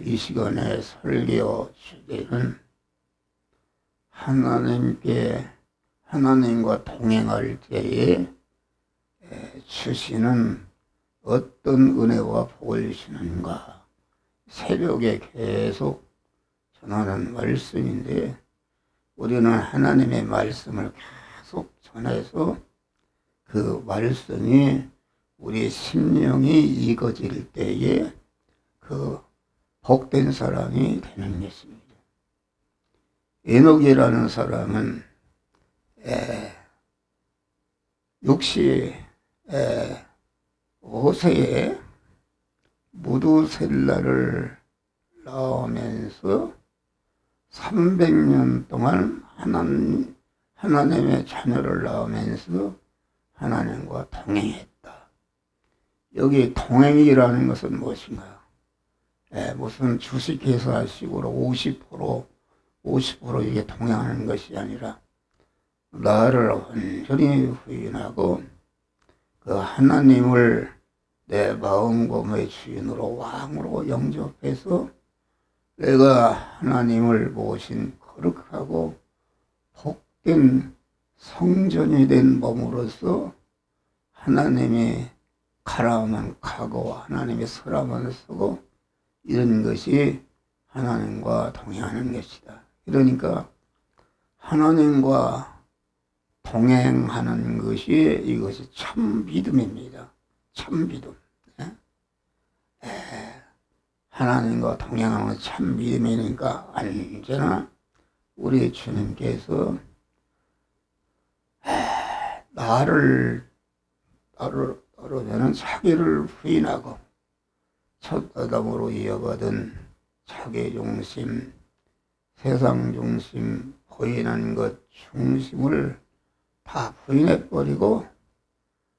이 시간에 설교 주제는 하나님과 동행할 때에 주시는 어떤 은혜와 복을 주시는가, 새벽에 계속 전하는 말씀인데, 우리는 하나님의 말씀을 계속 전해서 그 말씀이 우리 심령이 익어질 때에 그 복된 사람이 되는 것입니다. 에녹이라는 사람은 육시 5세에 무두셀라를 낳으면서 300년 동안 하나님의 자녀를 낳으면서 하나님과 동행했다. 여기 동행이라는 것은 무엇인가요? 무슨 주식회사식으로 50% 이게 동행하는 것이 아니라 나를 완전히 부인하고 그 하나님을 내 마음 몸의 주인으로 왕으로 영접해서 내가 하나님을 모신 거룩하고 복된 성전이 된 몸으로서 하나님이 가라면 가고 하나님이 서라면 서고 이런 것이 하나님과 동행하는 것이다. 그러니까 하나님과 동행하는 것이 이것이 참 믿음입니다. 참 믿음. 하나님과 동행하는 참 믿음이니까 언제나 우리 주님께서 나를 따르면 자기를 부인하고 첫 아담으로 이어받은 자기 중심, 세상 중심, 보이는 것 중심을 다 부인해버리고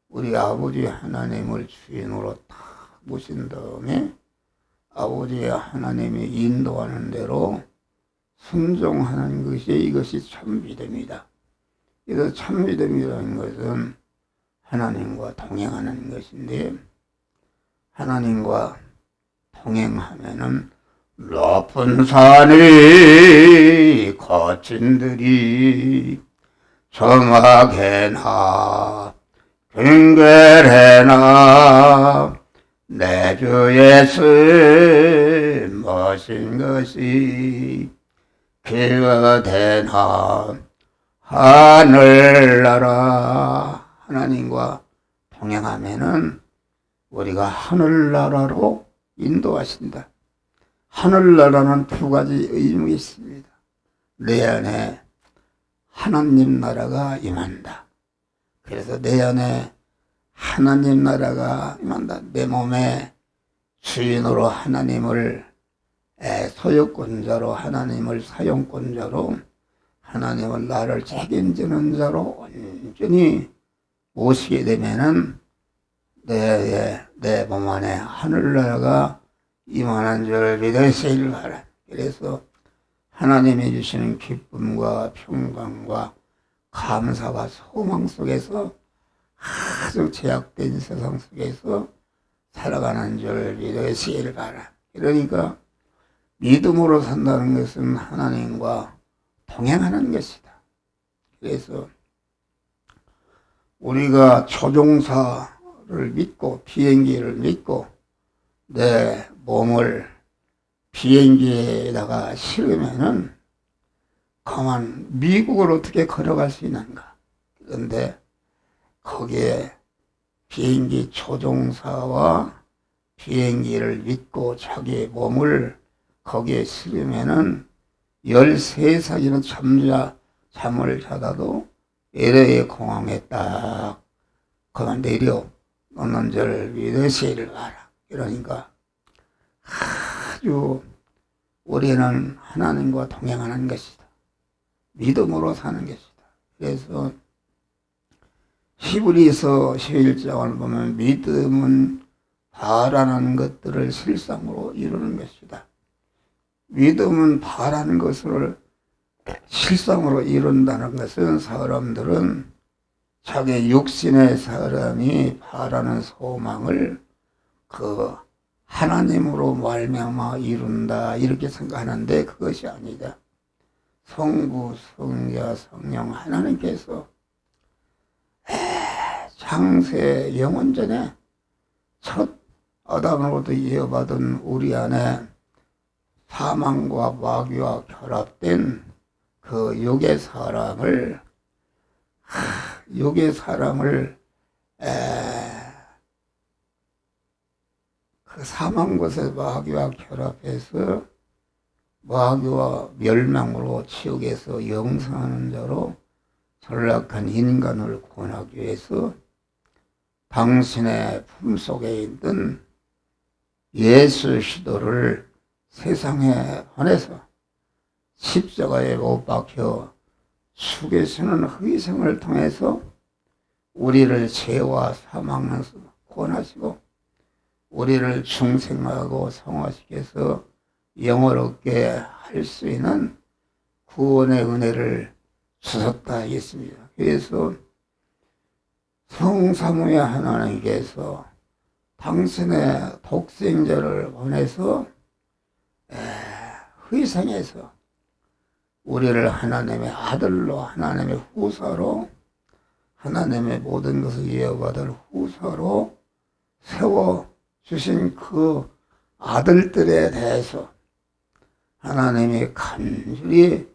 우리 아버지 하나님을 주인으로 딱 모신 다음에 아버지 하나님이 인도하는 대로 순종하는 것이 이것이 참 믿음이다. 그래서 참 믿음이라는 것은 하나님과 동행하는 것인데, 하나님과 동행하면은 높은 산이 거친 들이 정하게나 경계해나 내 주 예수 모신 것이 기가 되나 하늘나라. 하나님과 동행하면은 우리가 하늘나라로 인도하신다. 하늘나라는 두 가지 의미가 있습니다. 내 안에 하나님 나라가 임한다. 그래서 내 안에 하나님 나라가 임한다. 내 몸에 주인으로 하나님을 소유권자로, 하나님을 사용권자로, 하나님을 나를 책임지는 자로 완전히 모시게 되면은 내 몸 안에 하늘나라가 임하는 줄 믿으시길 바라. 그래서 하나님이 주시는 기쁨과 평강과 감사와 소망 속에서 아주 제약된 세상 속에서 살아가는 줄 믿으시길 바라. 그러니까 믿음으로 산다는 것은 하나님과 동행하는 것이다. 그래서 우리가 조종사를 믿고 비행기를 믿고 내 몸을 비행기에다가 실으면은 가만 미국을 어떻게 걸어갈 수 있는가. 그런데 거기에 비행기 조종사와 비행기를 믿고 자기 몸을 거기에 실으면은 13살이나 잠을 자다도 LA 공항에 딱 그만 내려 놓는 줄 믿으시기를 바라. 그러니까 아주 우리는 하나님과 동행하는 것이다. 믿음으로 사는 것이다. 그래서 히브리서 11장을 보면 믿음은 바라는 것들을 실상으로 이루는 것이다. 믿음은 바라는 것을 실상으로 이룬다는 것은 사람들은 자기 육신의 사람이 바라는 소망을 그 하나님으로 말미암아 이룬다 이렇게 생각하는데 그것이 아니다. 성부, 성자, 성령 하나님께서 창세 영원전에 첫 아담으로부터 이어받은 우리 안에 사망과 마귀와 결합된 그 육의 사람을 그 사망 곳에 마귀와 결합해서 마귀와 멸망으로 지옥에서 영생하는 자로 전락한 인간을 구원하기 위해서 당신의 품속에 있는 예수 시도를 세상에 보내서 십자가에 못 박혀 죽으시는 희생을 통해서 우리를 죄와 사망에서 구원하시고 우리를 중생하고 성화시켜서 영원롭게 할 수 있는 구원의 은혜를 주셨다 했습니다. 그래서 성삼위의 하나님께서 당신의 독생자를 보내서 희생해서 우리를 하나님의 아들로 하나님의 후사로 하나님의 모든 것을 이어받을 후사로 세워주신 그 아들들에 대해서 하나님이 간절히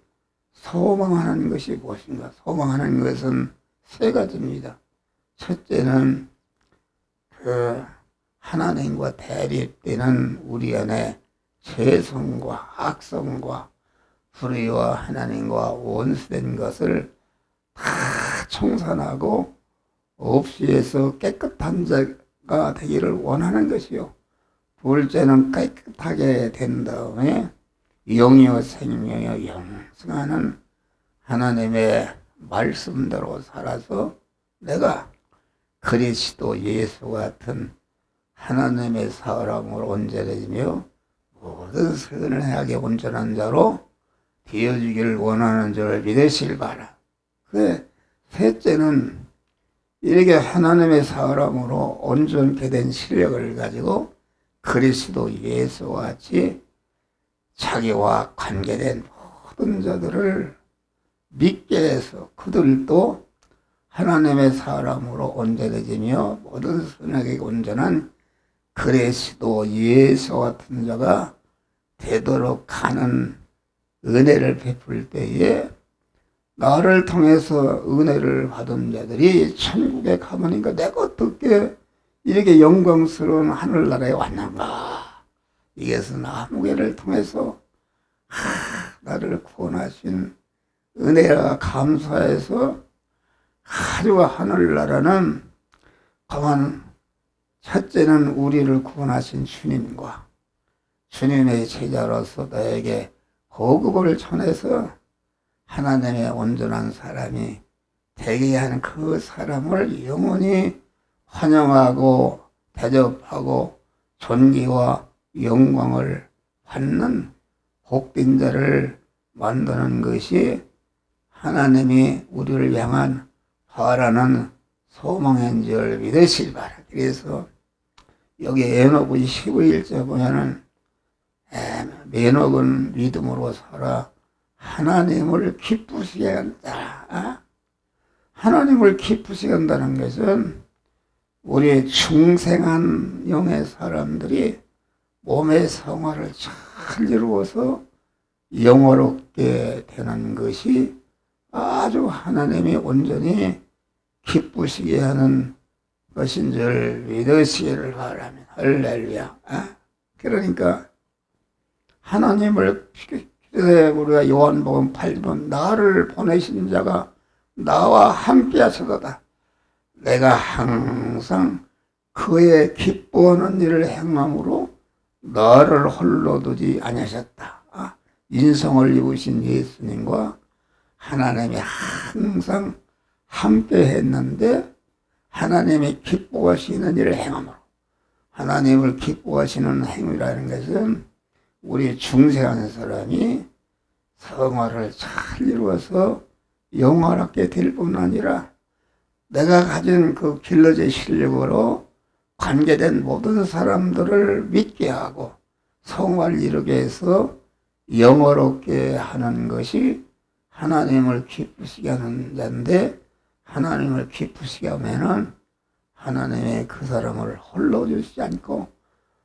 소망하는 것이 무엇인가? 소망하는 것은 세 가지입니다. 첫째는 그 하나님과 대립되는 우리 안에 죄성과 악성과 불의와 하나님과 원수된 것을 다 청산하고 없이해서 깨끗한 자가 되기를 원하는 것이요. 둘째는 깨끗하게 된 다음에 영이요 생명이요 영생하는 하나님의 말씀대로 살아서 내가 그리스도 예수 같은 하나님의 사람으로 온전해지며 모든 선을 행하게 온전한 자로 되어주기를 원하는 자를 믿으실 바라. 그 셋째는 이렇게 하나님의 사람으로 온전케 된 실력을 가지고 그리스도 예수와 같이 자기와 관계된 모든 자들을 믿게 해서 그들도 하나님의 사람으로 온전해지며 모든 선악에 온전한 그리스도 예수 같은 자가 되도록 하는 은혜를 베풀 때에 나를 통해서 은혜를 받은 자들이 천국에 가보니까 내가 어떻게 이렇게 영광스러운 하늘나라에 왔는가. 이것은 아무개를 통해서 나를 구원하신 은혜가 감사해서 아주 하늘나라는 가만 첫째는 우리를 구원하신 주님과 주님의 제자로서 너에게 호급을 전해서 하나님의 온전한 사람이 되게 하는 그 사람을 영원히 환영하고 대접하고 존귀와 영광을 받는 복된 자를 만드는 것이 하나님이 우리를 향한 바라는 소망인 줄 믿으실 바라. 그래서 여기 에녹 15일째 보면은 에녹은 믿음으로 살아 하나님을 기쁘시게 한다. 하나님을 기쁘시게 한다는 것은 우리 중생한 영의 사람들이 몸의 성화를 잘 이루어서 영원롭게 되는 것이 아주 하나님이 온전히 기쁘시게 하는 것인 줄 믿으시기를 바랍니다. 할렐루야. 그러니까 하나님을 우리가 요한복음 8번 나를 보내신 자가 나와 함께 하시도다. 내가 항상 그의 기뻐하는 일을 행함으로 너를 홀로 두지 아니하셨다. 인성을 입으신 예수님과 하나님이 항상 함께 했는데 하나님이 기뻐하시는 일을 행함으로 하나님을 기뻐하시는 행위라는 것은 우리 중생하는 사람이 성화를 잘 이루어서 영원하게 될 뿐 아니라 내가 가진 그 길러진 실력으로 관계된 모든 사람들을 믿게 하고 성화를 이루게 해서 영어롭게 하는 것이 하나님을 기쁘시게 하는 자인데, 하나님을 기쁘시게 하면은 하나님의 그 사람을 홀로 주시지 않고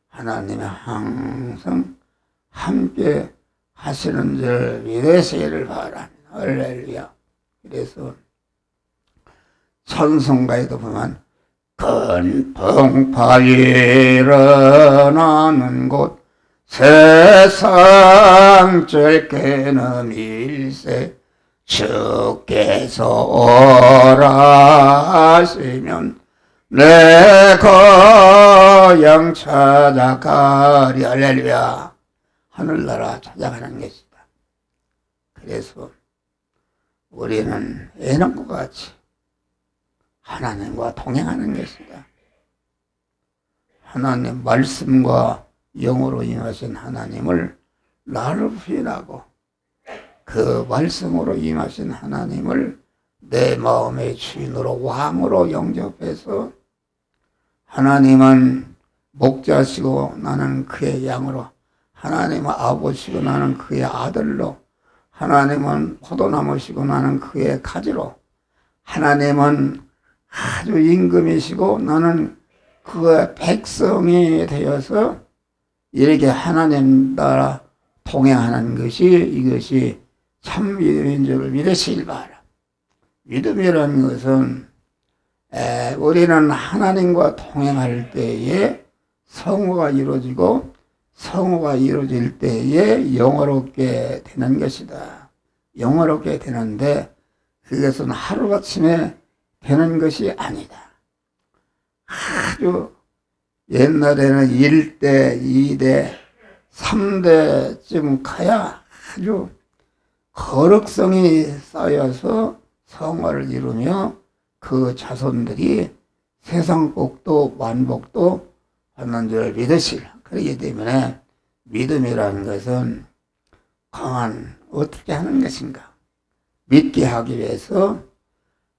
하나님의 항상 함께 하시는 줄 믿으시기를 바랍니다. 할렐루야. 그래서 찬송가에도 보면 큰 풍파에 일어나는 곳 세상 짧게는 일세 주께서 오라 하시면 내 고향 찾아가리. 할렐루야. 하늘나라 찾아가는 것이다. 그래서 우리는 예능과 같이 하나님과 동행하는 것이다. 하나님 말씀과 영으로 임하신 하나님을 나를 부인하고 그 말씀으로 임하신 하나님을 내 마음의 주인으로 왕으로 영접해서 하나님은 목자시고 나는 그의 양으로, 하나님은 아버지시고 나는 그의 아들로, 하나님은 포도나무시고 나는 그의 가지로, 하나님은 아주 임금이시고 나는 그의 백성이 되어서 이렇게 하나님 따라 동행하는 것이, 이것이 참 믿음인 줄 믿으시길 바라. 믿음이라는 것은 우리는 하나님과 동행할 때에 성화가 이루어지고, 성화가 이루어질 때에 영화롭게 되는 것이다. 영화롭게 되는데 그것은 하루아침에 되는 것이 아니다. 아주 옛날에는 1대, 2대, 3대쯤 가야 아주 거룩성이 쌓여서 성화를 이루며 그 자손들이 세상 복도 만복도 받는 줄 믿으시라. 그렇기 때문에 믿음이라는 것은 강한 어떻게 하는 것인가? 믿게 하기 위해서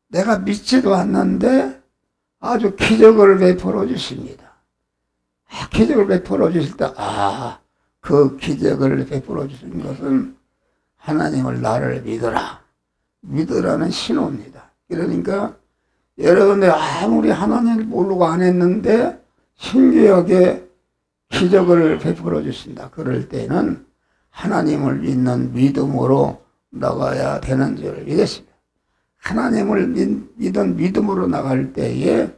내가 믿지도 않는데 아주 기적을 베풀어 주십니다. 기적을 베풀어 주실 때, 그 기적을 베풀어 주신 것은 하나님을 나를 믿어라. 믿으라는 신호입니다. 그러니까 여러분들 아무리 하나님을 모르고 안 했는데 신기하게 기적을 베풀어 주신다. 그럴 때는 하나님을 믿는 믿음으로 나가야 되는 줄 믿으십니다. 하나님을 믿은 믿음으로 나갈 때에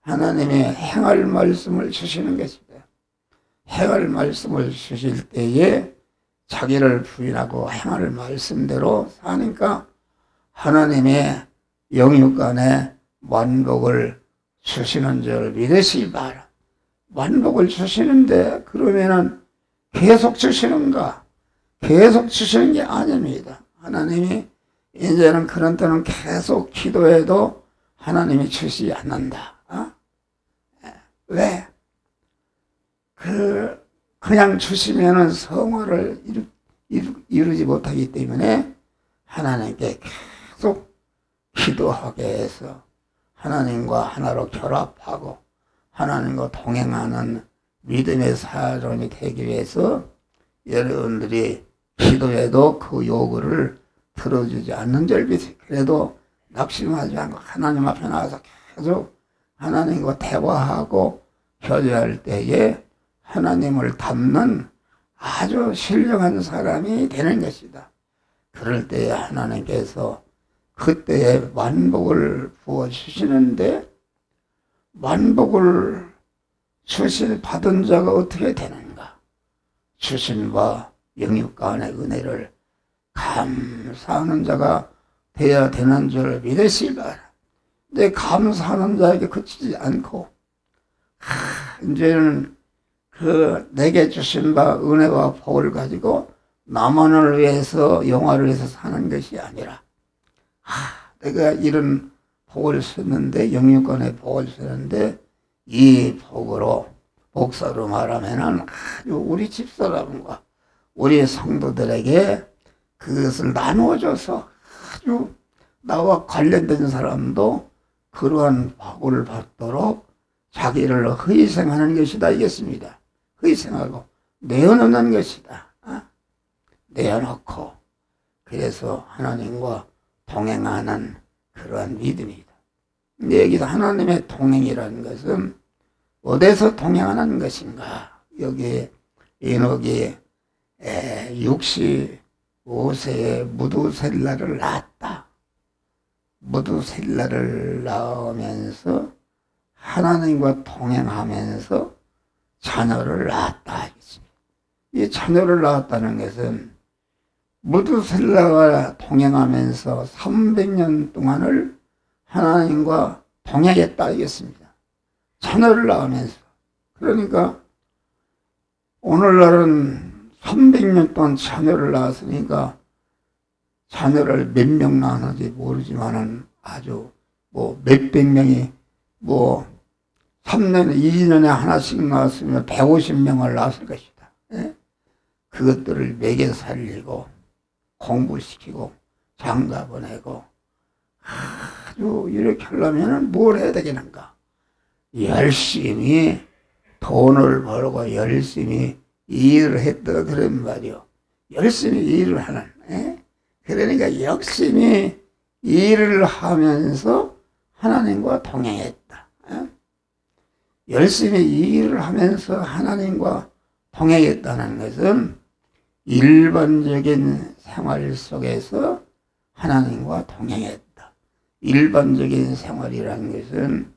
하나님의 행할 말씀을 주시는 것입니다. 행할 말씀을 주실 때에 자기를 부인하고 행할 말씀대로 사니까 하나님의 영육간에 만복을 주시는 줄 믿으시기 바라. 만복을 주시는데 그러면은 계속 주시는가? 계속 주시는 게 아닙니다. 하나님이 이제는 그런 때는 계속 기도해도 하나님이 주시지 않는다. 왜? 그냥 주시면은 성화를 이루지 못하기 때문에 하나님께 계속 기도하게 해서 하나님과 하나로 결합하고 하나님과 동행하는 믿음의 사람이 되기 위해서 여러분들이 기도해도 그 요구를 들어주지 않는 줄 믿으세요. 그래도 낙심하지 않고 하나님 앞에 나가서 계속 하나님과 대화하고 교제할 때에 하나님을 닮는 아주 신령한 사람이 되는 것이다. 그럴 때에 하나님께서 그때에 만복을 부어주시는데, 만복을 받은 자가 어떻게 되는가? 주신 바 영육간의 은혜를 감사하는 자가 되어야 되는 줄 믿으시기 바랍니다. 근데 감사하는 자에게 그치지 않고 이제는 내게 주신 바 은혜와 복을 가지고 남원을 위해서 영화를 위해서 사는 것이 아니라 내가 이런 복을 썼는데, 영육간의 복을 썼는데 이 복으로 복사로 말하면은 아주 우리 집사람과 우리 성도들에게 그것을 나누어줘서 아주 나와 관련된 사람도 그러한 복을 받도록 자기를 희생하는 것이다 이겠습니다. 희생하고 내어놓는 것이다. 내어놓고 그래서 하나님과 동행하는 그러한 믿음이다. 근데 여기서 하나님의 동행이라는 것은 어디서 동행하는 것인가? 여기 에녹이 65세에 무두셀라를 낳았다. 무두셀라를 낳으면서 하나님과 동행하면서 자녀를 낳았다. 이 자녀를 낳았다는 것은 무두셀라와 동행하면서 300년 동안을 하나님과 동행했다 하겠습니다. 자녀를 낳으면서. 그러니까 오늘날은 300년 동안 자녀를 낳았으니까 자녀를 몇 명 낳았는지 모르지만은 아주 몇백 명이 3년, 2년에 하나씩 낳았으면 150명을 낳았을 것이다. 예? 그것들을 먹여 살리고 공부시키고 장가 보내고 아주 이렇게 하려면 뭘 해야 되겠는가? 열심히 돈을 벌고 열심히 일을 했다 그런 말이요. 열심히 일을 하는. 그러니까 열심히 일을 하면서 하나님과 동행했다. 열심히 일을 하면서 하나님과 동행했다는 것은 일반적인 생활 속에서 하나님과 동행했다. 일반적인 생활이라는 것은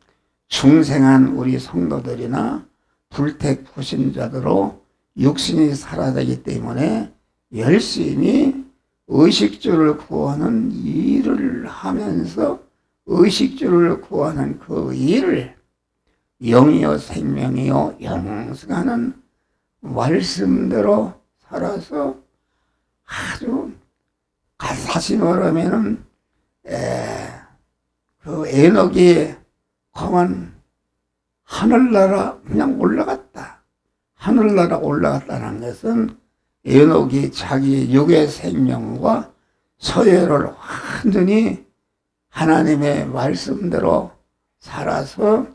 중생한 우리 성도들이나 불택부신자들로 육신이 살아가기 때문에 열심히 의식주를 구하는 일을 하면서 의식주를 구하는 그 일을 영이요 생명이요 영생하는 말씀대로 살아서 아주 다시 말하면은 그 에녹이 그만 하늘나라 그냥 올라갔다. 하늘나라 올라갔다는 것은 에녹이 자기 육의 생명과 서열을 완전히 하나님의 말씀대로 살아서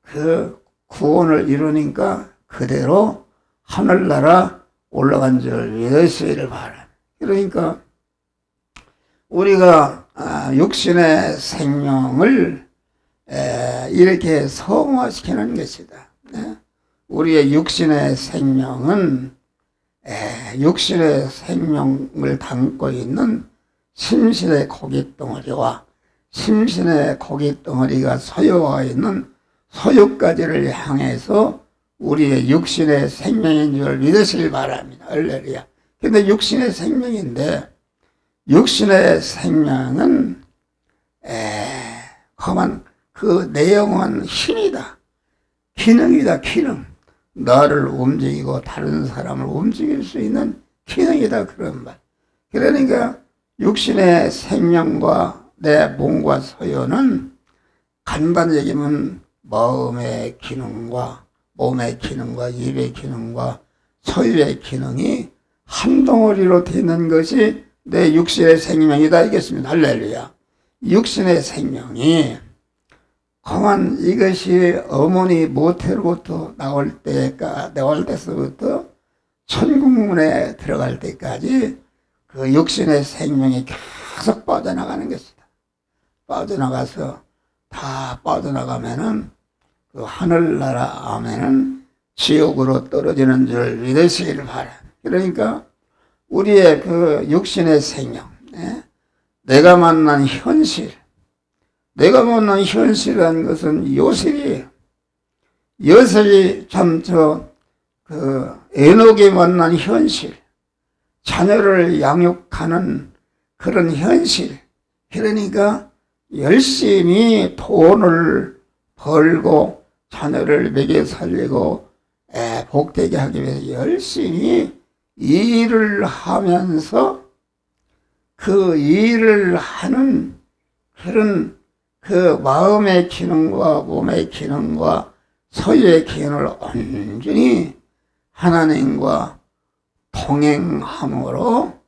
그 구원을 이루니까 그대로 하늘나라 올라간 줄 믿으시기를 바랍니다. 그러니까 우리가 육신의 생명을 이렇게 성화시키는 것이다. 우리의 육신의 생명은 육신의 생명을 담고 있는 심신의 고깃덩어리와 심신의 고깃덩어리가 소유하고 있는 소유까지를 향해서 우리의 육신의 생명인 줄 믿으시길 바랍니다. 할렐루야. 근데 육신의 생명인데 육신의 생명은 그만 그 내용은 힘이다. 기능이다. 기능. 나를 움직이고 다른 사람을 움직일 수 있는 기능이다. 그런 말. 그러니까 육신의 생명과 내 몸과 소유는 간단히 얘기하면 마음의 기능과 몸의 기능과 입의 기능과 소유의 기능이 한 덩어리로 되는 것이 내 육신의 생명이다 이겠습니다. 할렐루야. 육신의 생명이 그만 이것이 어머니 모태로부터 나올 때서부터 천국문에 들어갈 때까지 그 육신의 생명이 계속 빠져나가는 것이다. 빠져나가서 다 빠져나가면은 그 하늘나라 아멘은 지옥으로 떨어지는 줄 믿으시기를 바랍니다. 그러니까 우리의 그 육신의 생명, 내가 만난 현실, 내가 만난 현실이라는 것은 요셉이에요. 요셉이 참 에녹이 만난 현실, 자녀를 양육하는 그런 현실. 그러니까 열심히 돈을 벌고 자녀를 먹여 살리고 복되게 하기 위해서 열심히 일을 하면서 그 일을 하는 그런 그 마음의 기능과 몸의 기능과 소유의 기능을 온전히 하나님과 동행함으로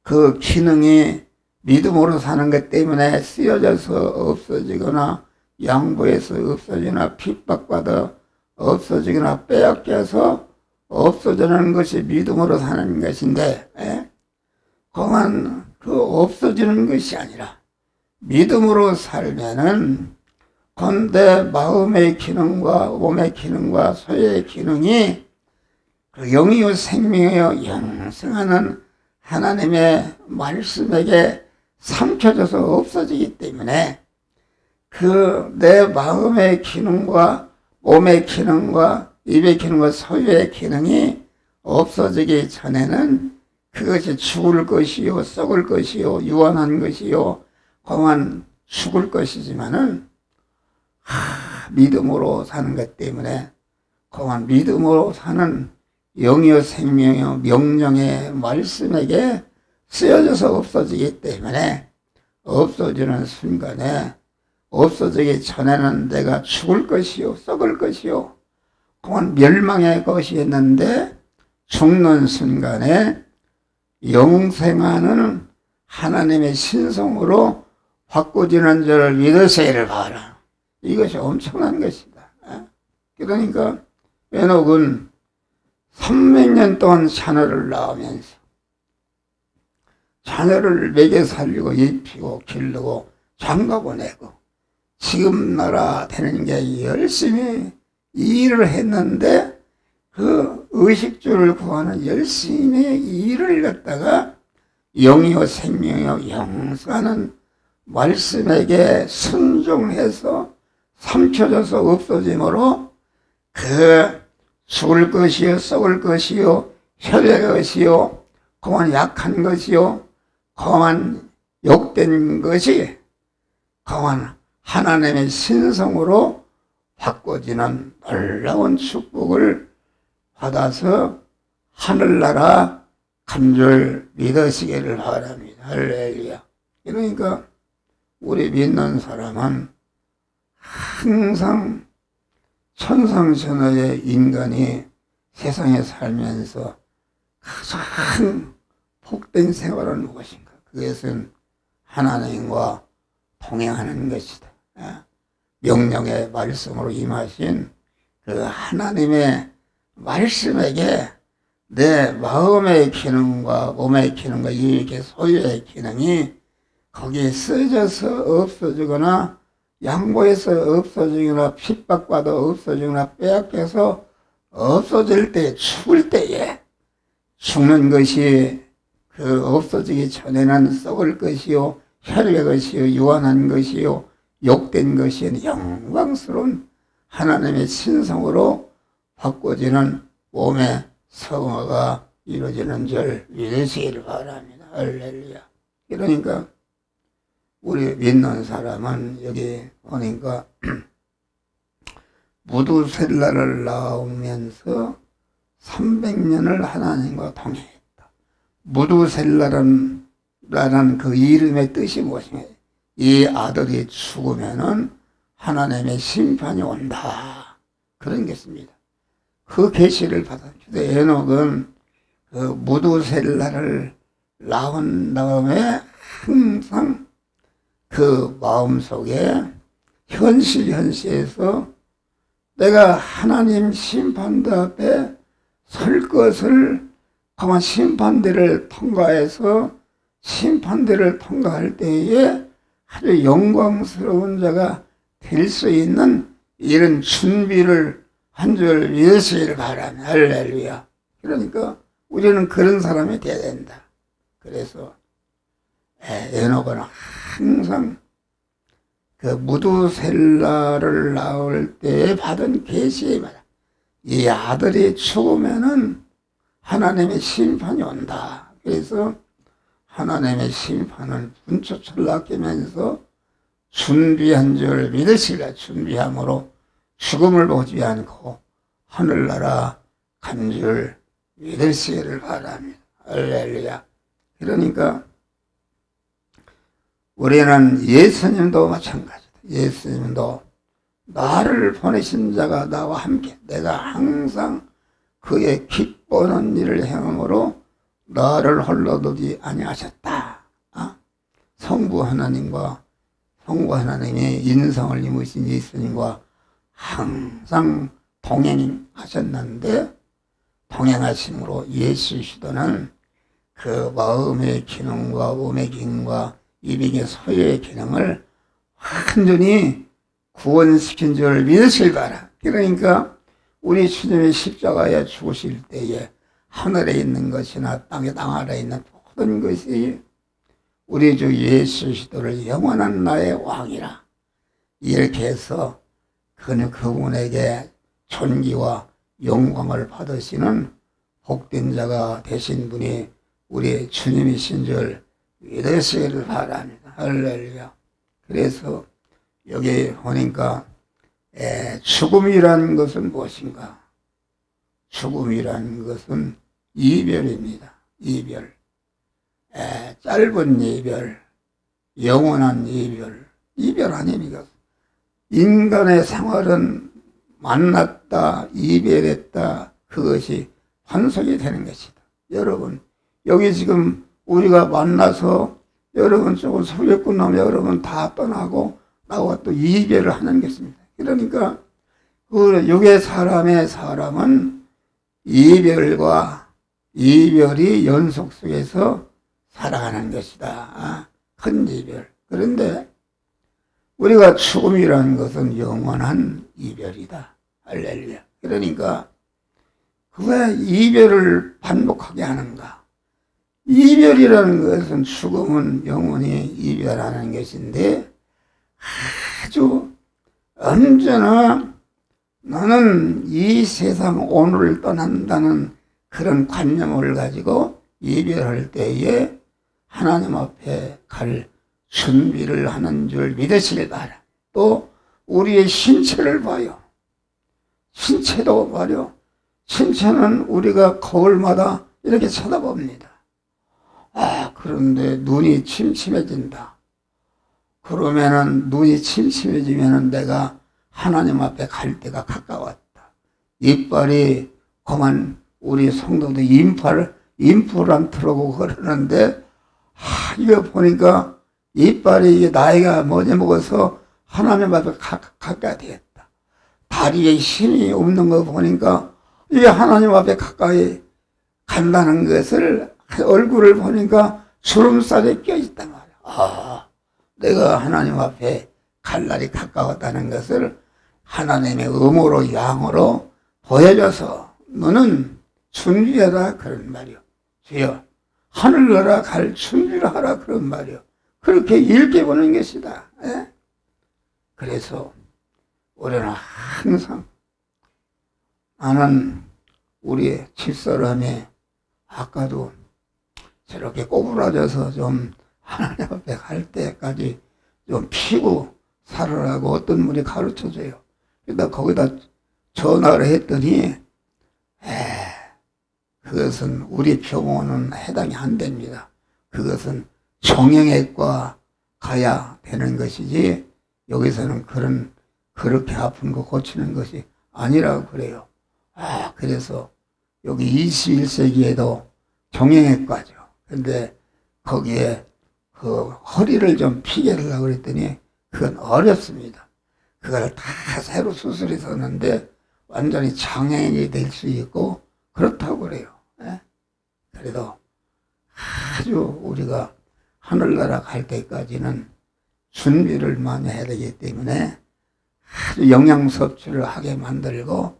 그 기능이 믿음으로 사는 것 때문에 쓰여져서 없어지거나 양보해서 없어지나 핍박받아 없어지거나 빼앗겨서 없어지는 것이 믿음으로 사는 것인데, 그만 그 없어지는 것이 아니라 믿음으로 살면은 건대 마음의 기능과 몸의 기능과 소의 기능이 그 영이요 생명이요 영생하는 하나님의 말씀에게 삼켜져서 없어지기 때문에 그 내 마음의 기능과 몸의 기능과 입의 기능과 소유의 기능이 없어지기 전에는 그것이 죽을 것이요 썩을 것이요 유한한 것이요 그만 죽을 것이지만은 믿음으로 사는 것 때문에 그만 믿음으로 사는 영이요 생명이요 명령의 말씀에게 쓰여져서 없어지기 때문에 없어지는 순간에 없어지기 전에는 내가 죽을 것이요 썩을 것이요 그만 멸망의 것이었는데 죽는 순간에 영생하는 하나님의 신성으로 바꿔지는 줄을 믿으세요를 봐라. 이것이 엄청난 것이다. 그러니까 에녹은 300년 동안 자녀를 낳으면서 자녀를 먹여 살리고 입히고 기르고 장가 보내고 지금 나라 되는 게 열심히 일을 했는데 그 의식주를 구하는 열심히 일을 갖다가 영이요 생명이요 영생하는 말씀에게 순종해서 삼켜져서 없어짐으로 그 죽을 것이요 썩을 것이요 혈의 것이요 그만 약한 것이요 그만 욕된 것이 그만 하나님의 신성으로 바꿔지는 놀라운 축복을 받아서 하늘나라 간 줄 믿으시기를 바랍니다. 할렐루야. 그러니까 우리 믿는 사람은 항상 천상천하의 인간이 세상에 살면서 가장 복된 생활은 무엇인가? 그것은 하나님과 동행하는 것이다. 명령의 말씀으로 임하신 그 하나님의 말씀에게 내 마음의 기능과 몸의 기능과 이렇게 소유의 기능이 거기에 쓰여져서 없어지거나 양보해서 없어지거나 핍박받아 없어지거나 빼앗겨서 없어질 때 죽을 때에 죽는 것이 그 없어지기 전에는 썩을 것이요 혈의 것이요 유한한 것이요 욕된 것이 영광스러운 하나님의 신성으로 바꿔지는 몸의 성화가 이루어지는 줄 믿으시기를 바랍니다. 할렐루야. 그러니까 우리 믿는 사람은 여기 보니까 무두셀라를 낳으면서 300년을 하나님과 동행했다. 무두셀라라는 그 이름의 뜻이 무엇이냐? 이 아들이 죽으면은 하나님의 심판이 온다. 그런 것입니다. 그 계시를 받았죠. 에녹은 그 무두셀라를 낳은 다음에 항상 그 마음속에 현실에서 내가 하나님 심판대 앞에 설 것을 가만 심판대를 통과해서 심판대를 통과할 때에 아주 영광스러운 자가 될 수 있는 이런 준비를 한 줄 믿으시기를 바랍니다. 할렐루야. 그러니까 우리는 그런 사람이 되어야 된다. 그래서 에녹은 항상 그 무두셀라를 낳을 때 받은 계시에 말이야. 이 아들이 죽으면은 하나님의 심판이 온다. 그래서 하나님의 심판을 분초철 아끼면서 준비한 줄 믿으시라. 준비함으로 죽음을 보지 않고 하늘나라 간 줄 믿으시기를 바랍니다. 할렐루야. 그러니까 우리는 예수님도 마찬가지다. 예수님도 나를 보내신 자가 나와 함께 내가 항상 그의 기뻐하는 일을 행함으로 나를 홀로 두지 아니하셨다. 성부 하나님과 성부 하나님이 인성을 입으신 예수님과 항상 동행하셨는데, 동행하심으로 예수시도는 그 마음의 기능과 몸의 기능과 입의 소유의 기능을 완전히 구원시킨 줄 믿으실 바라. 그러니까 우리 주님의 십자가에 죽으실 때에 하늘에 있는 것이나 땅 아래 있는 모든 것이 우리 주 예수 그리스도를 영원한 나의 왕이라 이렇게 해서 그분에게 존귀와 영광을 받으시는 복된 자가 되신 분이 우리 주님이신 줄 믿으시기를 바랍니다. 할렐루야. 그래서 여기 보니까 죽음이라는 것은 무엇인가? 죽음이라는 것은 이별입니다. 이별. 짧은 이별, 영원한 이별. 이별 아닙니까? 인간의 생활은 만났다, 이별했다, 그것이 환속이 되는 것이다. 여러분, 여기 지금 우리가 만나서 여러분 조금 소리 끝나면 여러분 다 떠나고 나와 또 이별을 하는 것입니다. 그러니까 그 육의 사람은 이별과 이별이 연속 속에서 살아가는 것이다. 큰 이별. 그런데 우리가 죽음이라는 것은 영원한 이별이다. 할렐루야. 그러니까 왜 이별을 반복하게 하는가? 이별이라는 것은 죽음은 영원히 이별하는 것인데 아주 언제나 나는 이 세상 오늘을 떠난다는 그런 관념을 가지고 이별할 때에 하나님 앞에 갈 준비를 하는 줄 믿으시길 바라. 또 우리의 신체를 봐요. 신체도 봐요. 신체는 우리가 거울마다 이렇게 쳐다봅니다. 그런데 눈이 침침해진다. 그러면은 눈이 침침해지면은 내가 하나님 앞에 갈 때가 가까웠다. 이빨이 그만 우리 성도도 임플란트라고 그러는데 이거 보니까 이빨이 나이가 먹어서 하나님 앞에 가까이 되겠다. 다리에 힘이 없는 거 보니까 이게 하나님 앞에 가까이 간다는 것을 얼굴을 보니까 주름살이 껴있단 말이야. 내가 하나님 앞에 갈 날이 가까웠다는 것을 하나님의 음으로 양으로 보여줘서 너는 준비하라 그런 말이요. 주여 하늘나라 갈 준비를 하라 그런 말이요. 그렇게 일깨보는 것이다. 그래서 우리는 항상 나는 우리 집사람이 아까도 저렇게 꼬부라져서 좀 하나님 앞에 갈 때까지 좀 피고 살으라고 어떤 분이 가르쳐줘요. 그러다 거기다 전화를 했더니 그것은 우리 병원은 해당이 안 됩니다. 그것은 정형외과 가야 되는 것이지 여기서는 그렇게 아픈 거 고치는 것이 아니라고 그래요. 그래서 여기 21세기에도 정형외과죠. 근데 거기에 그 허리를 좀 피게 하려고 그랬더니 그건 어렵습니다. 그걸 다 새로 수술해서 하는데 완전히 장애인이 될 수 있고 그렇다고 그래요. 그래도 아주 우리가 하늘나라 갈 때까지는 준비를 많이 해야 되기 때문에 아주 영양 섭취를 하게 만들고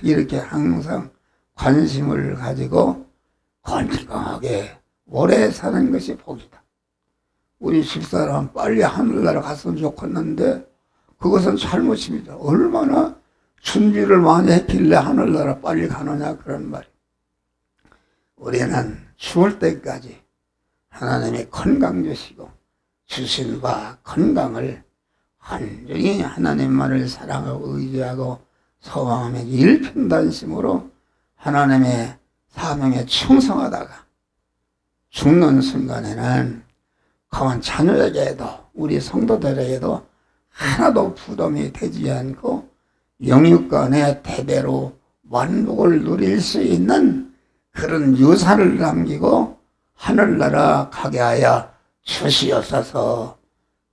이렇게 항상 관심을 가지고 건강하게 오래 사는 것이 복이다. 우리 집사람 빨리 하늘나라 갔으면 좋겠는데 그것은 잘못입니다. 얼마나 준비를 많이 했길래 하늘나라 빨리 가느냐 그런 말이에요. 우리는 죽을 때까지 하나님이 건강 주시고 주신 바 건강을 완전히 하나님만을 사랑하고 의지하고 소망하며 일편단심으로 하나님의 사명에 충성하다가 죽는 순간에는 가만 자녀에게도 우리 성도들에게도 하나도 부담이 되지 않고 영육간에 대대로 만복을 누릴 수 있는 그런 유산을 남기고 하늘나라 가게 하여 주시옵소서.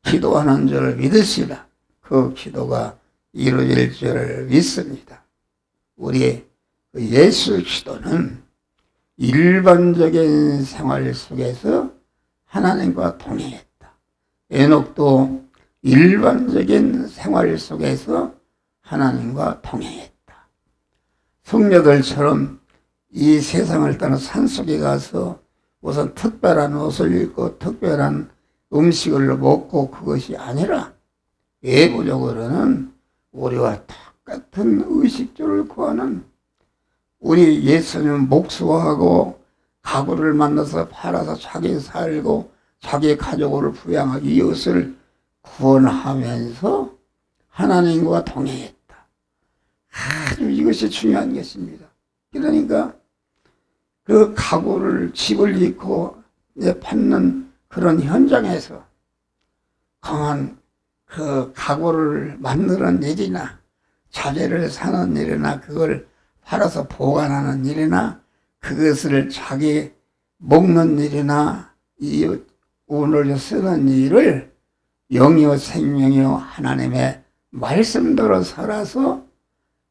기도하는 줄 믿으시라. 그 기도가 이루어질 줄 믿습니다. 우리 예수 기도는 일반적인 생활 속에서 하나님과 동행했다. 에녹도 일반적인 생활 속에서 하나님과 동행했다. 성녀들처럼 이 세상을 떠나 산속에 가서 우선 특별한 옷을 입고 특별한 음식을 먹고 그것이 아니라 외부적으로는 우리와 똑같은 의식주를 구하는 우리 예수님 목수하고 가구를 만나서 팔아서 자기 살고 자기 가족을 부양하기 이웃을 구원하면서 하나님과 동행했다. 아주 이것이 중요한 것입니다. 그러니까 그 가구를 집을 잃고 받는 그런 현장에서 강한 그 가구를 만드는 일이나 자재를 사는 일이나 그걸 팔아서 보관하는 일이나 그것을 자기 먹는 일이나 이웃 오늘 쓰는 일을 영이요 생명이요 하나님의 말씀대로 살아서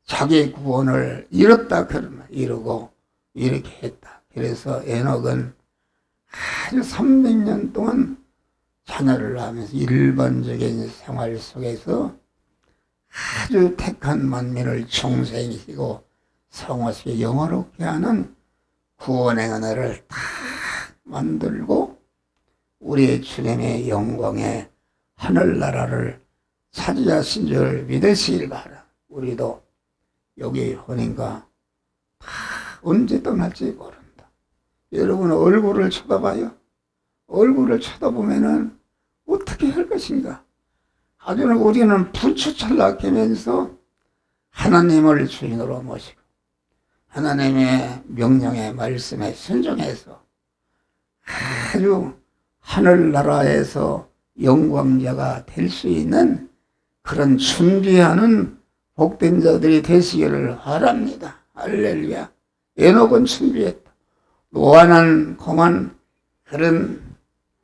자기 구원을 이뤘다 그러면 이루고 이렇게 했다. 그래서 에녹은 아주 300년 동안 자녀를 하면서 일반적인 생활 속에서 아주 택한 만민을 중생시키고 성화시켜 영화롭게 하는 구원의 은혜를 다 만들고 우리의 주님의 영광의 하늘나라를 차지하신 줄 믿으시길 바라. 우리도 여기 오니까 언제 떠날지 모른다. 여러분 얼굴을 쳐다봐요. 얼굴을 쳐다보면은 어떻게 할 것인가. 아주는 우리는 부추철락하면서 하나님을 주인으로 모시고 하나님의 명령의 말씀에 순종해서 아주 하늘나라에서 영광자가 될 수 있는 그런 준비하는 복된 자들이 되시기를 바랍니다. 할렐루야. 에녹은 준비했다. 노아는 공한 그런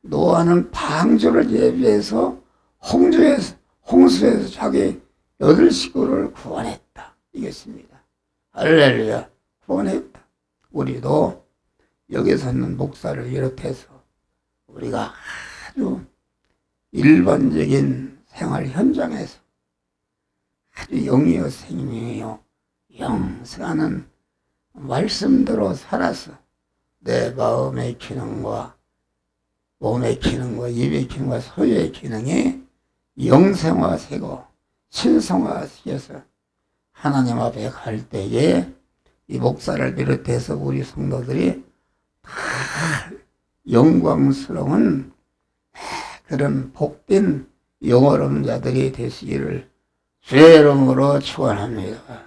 노아는 방주를 예비해서 홍수에서 자기 8식구를 구원했다. 이것입니다. 할렐루야. 구원했다. 우리도 여기서 있는 목사를 비롯해서 우리가 아주 일반적인 생활 현장에서 아주 영이요 생명이요 영생하는 말씀대로 살아서 내 마음의 기능과 몸의 기능과 입의 기능과 소유의 기능이 영생화되고 신성화시켜서 하나님 앞에 갈 때에 이 목사를 비롯해서 우리 성도들이 다 영광스러운 그런 복된 영어로운 자들이 되시기를 주의 이름으로 축원합니다.